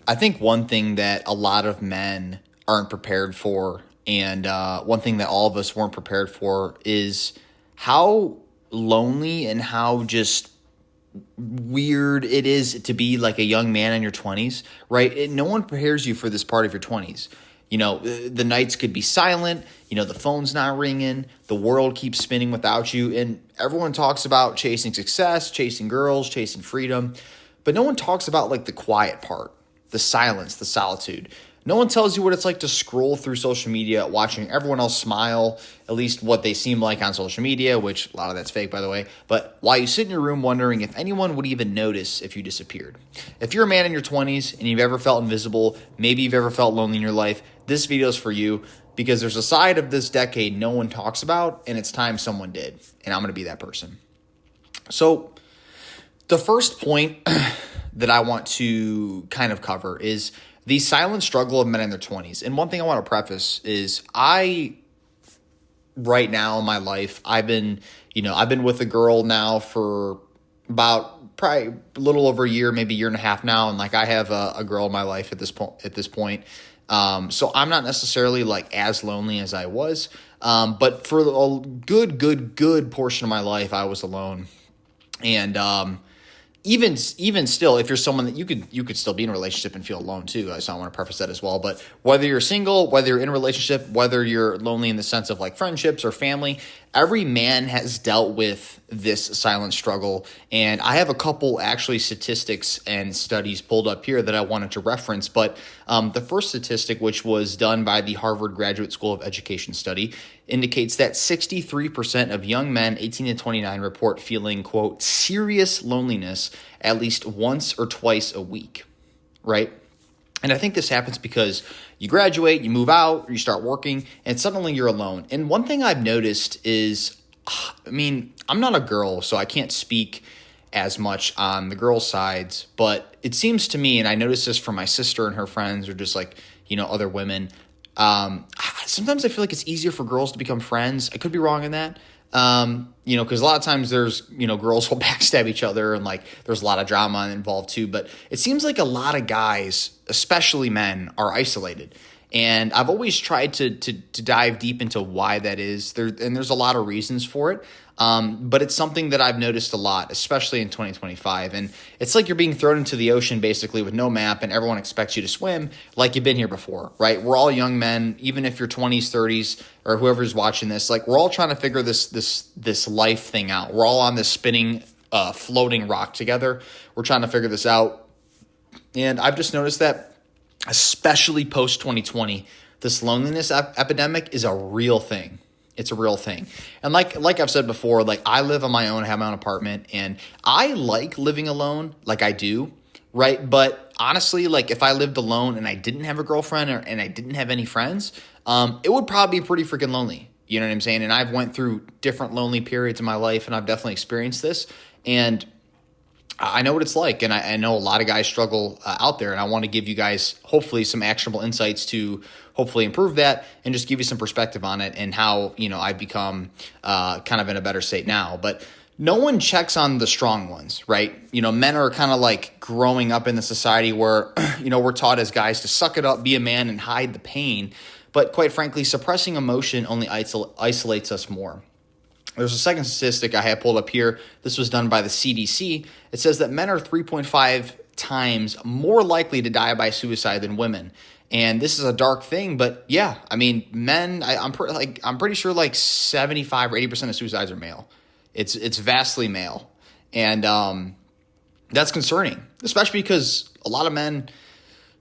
I think one thing that a lot of men aren't prepared for, and one thing that all of us weren't prepared for, is how lonely and how just weird it is to be like a young man in your 20s, right? No one prepares you for this part of your 20s. The nights could be silent, the phone's not ringing, the world keeps spinning without you, and everyone talks about chasing success, chasing girls, chasing freedom, but no one talks about like the quiet part, the silence, the solitude. No one tells you what it's like to scroll through social media, watching everyone else smile, at least what they seem like on social media, which a lot of that's fake, by the way. But while you sit in your room wondering if anyone would even notice if you disappeared. If you're a man in your 20s and you've ever felt invisible, maybe you've ever felt lonely in your life, this video is for you, because there's a side of this decade no one talks about, and it's time someone did. And I'm going to be that person. So the first point that I want to kind of cover is the silent struggle of men in their 20s. And one thing I want to preface is right now in my life, I've been with a girl now for about probably a little over a year, maybe a year and a half now. And like I have a girl in my life at this point. So I'm not necessarily like as lonely as I was. But for a good portion of my life, I was alone. And, even still, if you're someone that you could still be in a relationship and feel alone too. So I want to preface that as well. But whether you're single, whether you're in a relationship, whether you're lonely in the sense of like friendships or family, every man has dealt with this silent struggle. And I have a couple actually statistics and studies pulled up here that I wanted to reference. But the first statistic, which was done by the Harvard Graduate School of Education study, indicates that 63% of young men 18 to 29 report feeling, quote, serious loneliness at least once or twice a week, right? And I think this happens because you graduate, you move out, or you start working, and suddenly you're alone. And one thing I've noticed is, I'm not a girl, so I can't speak as much on the girl sides, but it seems to me, and I notice this from my sister and her friends, or just like, other women, sometimes I feel like it's easier for girls to become friends. I could be wrong in that. Because a lot of times there's, girls will backstab each other, and like there's a lot of drama involved too. But it seems like a lot of guys, especially men, are isolated. And I've always tried to dive deep into why that is. There's a lot of reasons for it. But it's something that I've noticed a lot, especially in 2025. And it's like you're being thrown into the ocean basically with no map, and everyone expects you to swim like you've been here before, right? We're all young men, even if you're 20s, 30s, or whoever's watching this, like we're all trying to figure this life thing out. We're all on this spinning, floating rock together. We're trying to figure this out. And I've just noticed that, especially post 2020, this loneliness epidemic is a real thing. It's a real thing. And like I've said before, like I live on my own, have my own apartment, and I like living alone, like I do, right? But honestly, like if I lived alone and I didn't have a girlfriend and I didn't have any friends, it would probably be pretty freaking lonely. You know what I'm saying? And I've went through different lonely periods in my life, and I've definitely experienced this. And I know what it's like, and I know a lot of guys struggle out there, and I want to give you guys hopefully some actionable insights to hopefully improve that and just give you some perspective on it and how, I've become kind of in a better state now. But no one checks on the strong ones, right? Men are kind of like growing up in the society where, we're taught as guys to suck it up, be a man, and hide the pain. But quite frankly, suppressing emotion only isolates us more. There's a second statistic I have pulled up here. This was done by the CDC. It says that men are 3.5 times more likely to die by suicide than women. And this is a dark thing, but yeah, men, I'm pretty sure like 75 or 80% of suicides are male. It's vastly male. And that's concerning, especially because a lot of men,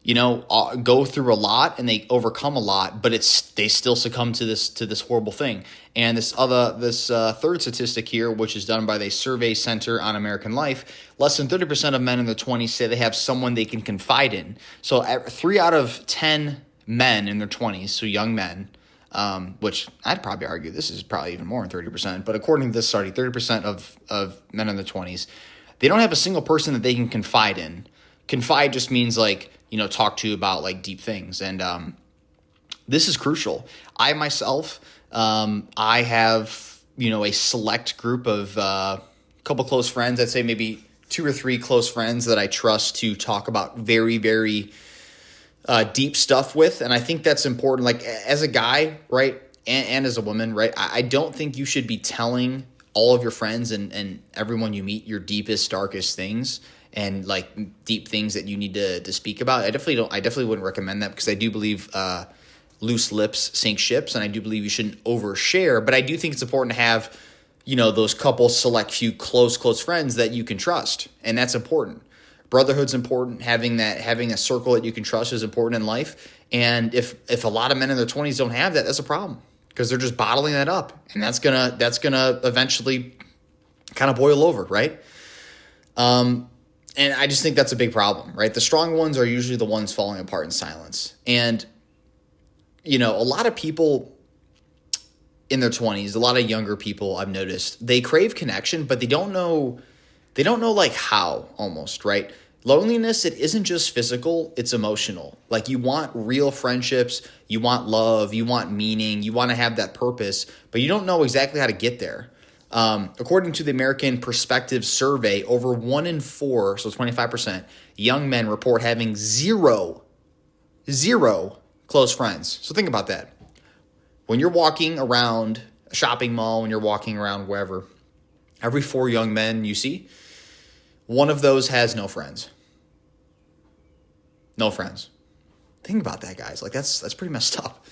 go through a lot and they overcome a lot, but they still succumb to this horrible thing. And this third statistic here, which is done by the Survey Center on American Life, less than 30% of men in their 20s say they have someone they can confide in. So 3 out of 10 men in their 20s, so young men, which I'd probably argue this is probably even more than 30%, but according to this study, 30% of men in their 20s, they don't have a single person that they can confide in. Confide just means like, talk to about like deep things. And this is crucial. I myself, I have, a select group of a couple close friends. I'd say maybe 2 or 3 close friends that I trust to talk about very, very deep stuff with. And I think that's important. Like as a guy, right, and as a woman, right, I don't think you should be telling all of your friends and everyone you meet your deepest, darkest things and like deep things that you need to speak about. I definitely wouldn't recommend that, because I do believe loose lips sink ships, and I do believe you shouldn't overshare. But I do think it's important to have, those couple select few close friends that you can trust, and that's important. Brotherhood's important. Having a circle that you can trust is important in life. And if a lot of men in their 20s don't have that, that's a problem, because they're just bottling that up, and that's gonna eventually kind of boil over, right? And I just think that's a big problem, right? The strong ones are usually the ones falling apart in silence. And a lot of people in their 20s, a lot of younger people I've noticed, they crave connection, but they don't know like how, almost, right? Loneliness, it isn't just physical, it's emotional. Like you want real friendships, you want love, you want meaning, you want to have that purpose, but you don't know exactly how to get there. According to the American Perspective Survey, over 1 in 4, so 25%, young men report having zero close friends. So think about that. When you're walking around a shopping mall, when you're walking around wherever, every 4 young men you see, one of those has no friends. No friends. Think about that, guys. Like that's pretty messed up.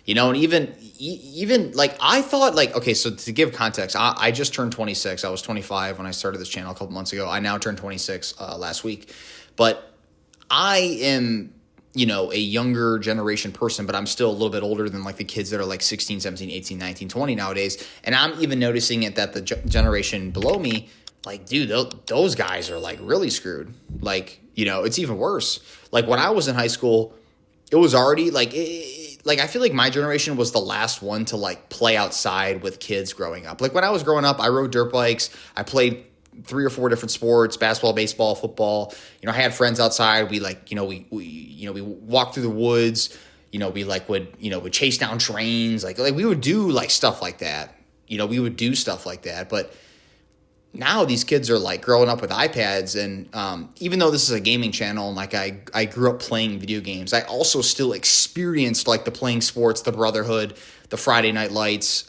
And even like I thought, like, okay, so to give context, I just turned 26. I was 25 when I started this channel a couple months ago. I now turned 26 last week. But I am, a younger generation person, but I'm still a little bit older than like the kids that are like 16, 17, 18, 19, 20 nowadays. And I'm even noticing it that the generation below me, like, dude, those guys are like really screwed. Like, it's even worse. Like when I was in high school, it was already like, I feel like my generation was the last one to like play outside with kids growing up. Like when I was growing up, I rode dirt bikes. I played 3 or 4 different sports: basketball, baseball, football. I had friends outside. We like, we walked through the woods. We like would chase down trains. Like we would do like stuff like that. We would do stuff like that. But now these kids are like growing up with iPads, and even though this is a gaming channel and like I grew up playing video games, I also still experienced like the playing sports, the brotherhood, the Friday night lights,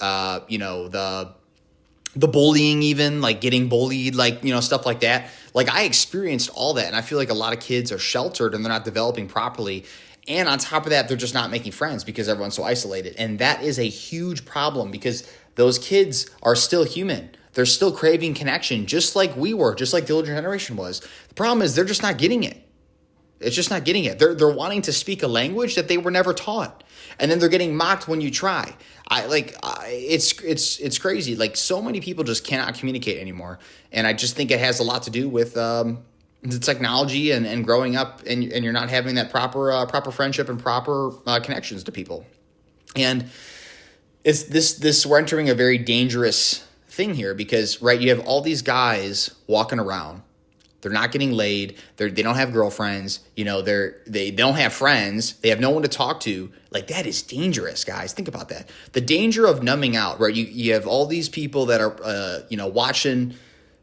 the bullying, even like getting bullied, like, stuff like that. Like I experienced all that, and I feel like a lot of kids are sheltered and they're not developing properly. And on top of that, they're just not making friends because everyone's so isolated. And that is a huge problem, because those kids are still human. They're still craving connection, just like we were, just like the older generation was. The problem is they're just not getting it. It's just not getting it. They're wanting to speak a language that they were never taught, and then they're getting mocked when you try. It's crazy. Like so many people just cannot communicate anymore, and I just think it has a lot to do with the technology and growing up, and you're not having that proper friendship and proper connections to people, and it's this we're entering a very dangerous thing here, because right, you have all these guys walking around. They're not getting laid. They don't have girlfriends. They don't have friends. They have no one to talk to. Like that is dangerous, guys. Think about that. The danger of numbing out, right? You have all these people that are watching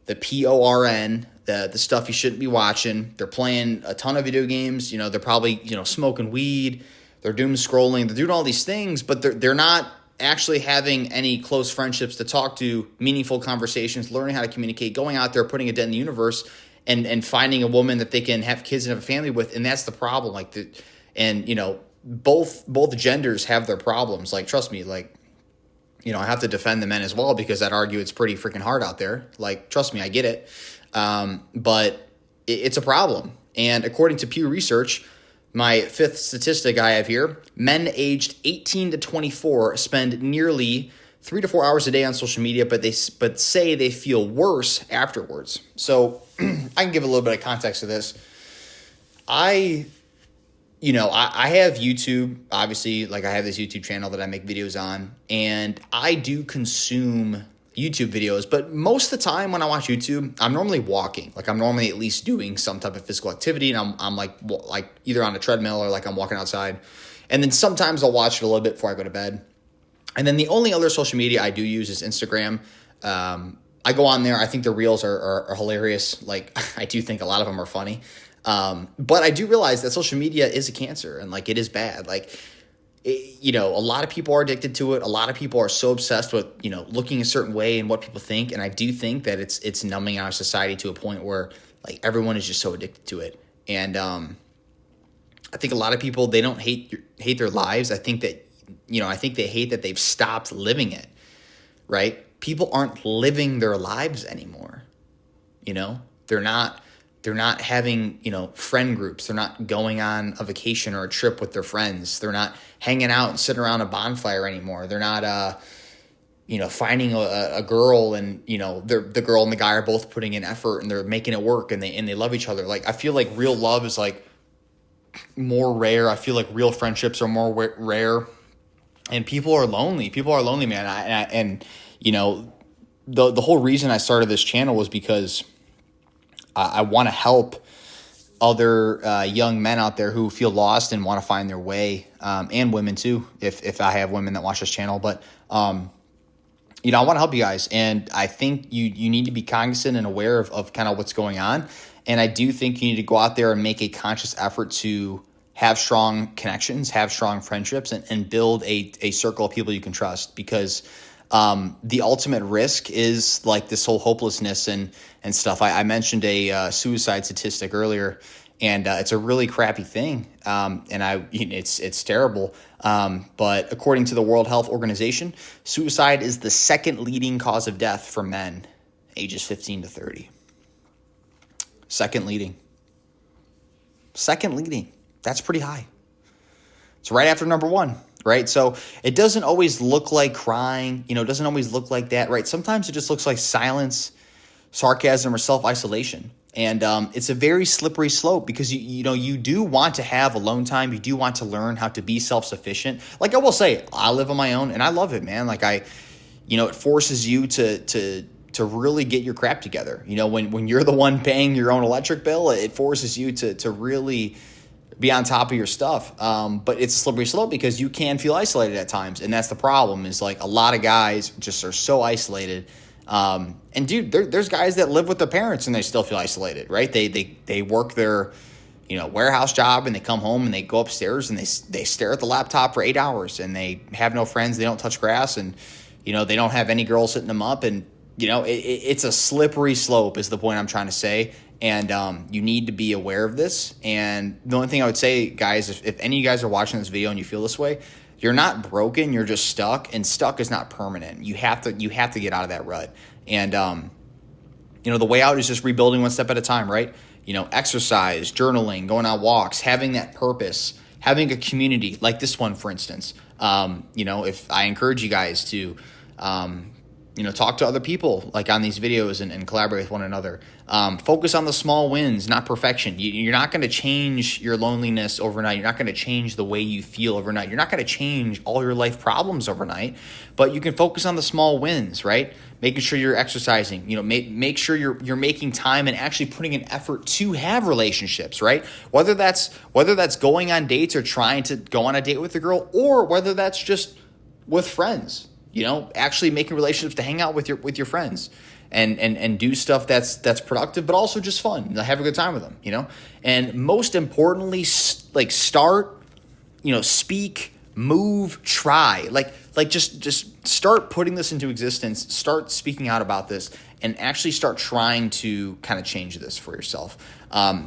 the porn, the stuff you shouldn't be watching. They're playing a ton of video games. They're probably smoking weed. They're doom scrolling. They're doing all these things, but they're not actually having any close friendships to talk to, meaningful conversations, learning how to communicate, going out there, putting a dent in the universe, and finding a woman that they can have kids and have a family with. And that's the problem. Both genders have their problems. Like, trust me, like, I have to defend the men as well, because I'd argue it's pretty freaking hard out there. Like, trust me, I get it. But it's a problem. And according to Pew Research, my 5th statistic I have here, men aged 18 to 24 spend nearly 3 to 4 hours a day on social media, but say they feel worse afterwards. So I can give a little bit of context to this. I have YouTube, obviously, like I have this YouTube channel that I make videos on, and I do consume YouTube videos, but most of the time when I watch YouTube, I'm normally walking. Like I'm normally at least doing some type of physical activity, and I'm like either on a treadmill or like I'm walking outside. And then sometimes I'll watch it a little bit before I go to bed. And then the only other social media I do use is Instagram. I go on there. I think the reels are hilarious. Like I do think a lot of them are funny. But I do realize that social media is a cancer, and like it is bad. Like, a lot of people are addicted to it. A lot of people are so obsessed with, looking a certain way and what people think. And I do think that it's numbing our society to a point where like everyone is just so addicted to it. And I think a lot of people, they don't hate their lives. I think that, I think they hate that they've stopped living it, right? People aren't living their lives anymore. They're not having, friend groups. They're not going on a vacation or a trip with their friends. They're not hanging out and sitting around a bonfire anymore. They're not, finding a girl and, the girl and the guy are both putting in effort and they're making it work and they love each other. Like, I feel like real love is like more rare. I feel like real friendships are more rare, and people are lonely. People are lonely, man. The whole reason I started this channel was because I want to help other young men out there who feel lost and want to find their way, and women too, if I have women that watch this channel. But, I want to help you guys. And I think you need to be cognizant and aware of kind of what's going on. And I do think you need to go out there and make a conscious effort to have strong connections, have strong friendships, and build a circle of people you can trust. Because the ultimate risk is like this whole hopelessness and stuff. I mentioned a suicide statistic earlier, and it's a really crappy thing. It's terrible. But according to the World Health Organization, suicide is the second leading cause of death for men ages 15 to 30. Second leading. That's pretty high. It's right after number one. Right. So it doesn't always look like crying, it doesn't always look like that. Right. Sometimes it just looks like silence, sarcasm, or self-isolation. And it's a very slippery slope because, you do want to have alone time. You do want to learn how to be self-sufficient. Like I will say, I live on my own and I love it, man. Like it forces you to really get your crap together. When you're the one paying your own electric bill, it forces you to really be on top of your stuff. But it's a slippery slope because you can feel isolated at times. And that's the problem, is like a lot of guys just are so isolated. And dude, there's guys that live with their parents and they still feel isolated, right? They work their, warehouse job and they come home and they go upstairs and they stare at the laptop for 8 hours and they have no friends. They don't touch grass and, they don't have any girls hitting them up. And, it's a slippery slope is the point I'm trying to say. And you need to be aware of this. And the only thing I would say, guys, if any of you guys are watching this video and you feel this way, you're not broken. You're just stuck. And stuck is not permanent. You have to get out of that rut. And, the way out is just rebuilding one step at a time, right? Exercise, journaling, going on walks, having that purpose, having a community like this one, for instance. If I encourage you guys to, talk to other people like on these videos and collaborate with one another. Focus on the small wins, not perfection. You're not going to change your loneliness overnight. You're not going to change the way you feel overnight. You're not going to change all your life problems overnight, but you can focus on the small wins, right? Making sure you're exercising, make sure you're making time and actually putting an effort to have relationships, right? Whether that's going on dates or trying to go on a date with a girl, or whether that's just with friends. Actually making relationships to hang out with your friends and do stuff that's productive, but also just fun. Have a good time with them, And most importantly, start, speak, move, try. Just start putting this into existence. Start speaking out about this and actually start trying to kind of change this for yourself.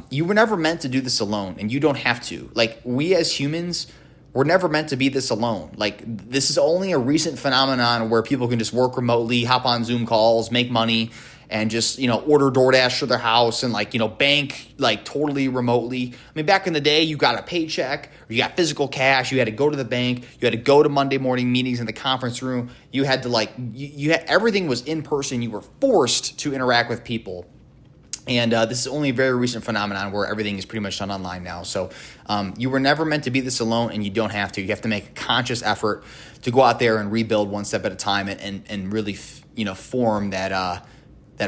You were never meant to do this alone, and you don't have to. Like, we as humans, we're never meant to be this alone. Like, this is only a recent phenomenon where people can just work remotely, hop on Zoom calls, make money, and just, order DoorDash to their house and bank totally remotely. I mean, back in the day, you got a paycheck or you got physical cash. You had to go to the bank. You had to go to Monday morning meetings in the conference room. You had to you had, everything was in person. You were forced to interact with people. And this is only a very recent phenomenon where everything is pretty much done online now. So you were never meant to be this alone, and you don't have to. You have to make a conscious effort to go out there and rebuild one step at a time and really form that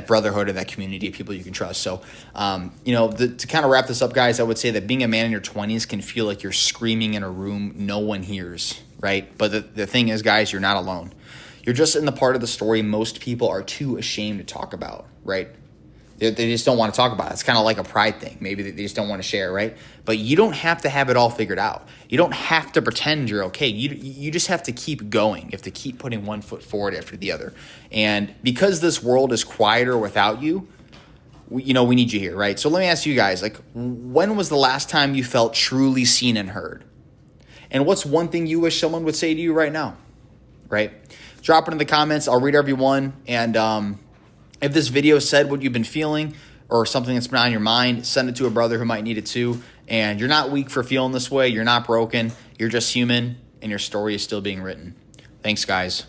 brotherhood or that community of people you can trust. So, to kind of wrap this up, guys, I would say that being a man in your 20s can feel like you're screaming in a room no one hears, right? But the thing is, guys, you're not alone. You're just in the part of the story most people are too ashamed to talk about, right? They just don't want to talk about it. It's kind of like a pride thing. Maybe they just don't want to share, right? But you don't have to have it all figured out. You don't have to pretend you're okay. You just have to keep going. You have to keep putting one foot forward after the other. And because this world is quieter without you, we need you here, right? So let me ask you guys, like, when was the last time you felt truly seen and heard? And what's one thing you wish someone would say to you right now, right? Drop it in the comments. I'll read every one. And if this video said what you've been feeling or something that's been on your mind, send it to a brother who might need it too. And you're not weak for feeling this way. You're not broken. You're just human, and your story is still being written. Thanks, guys.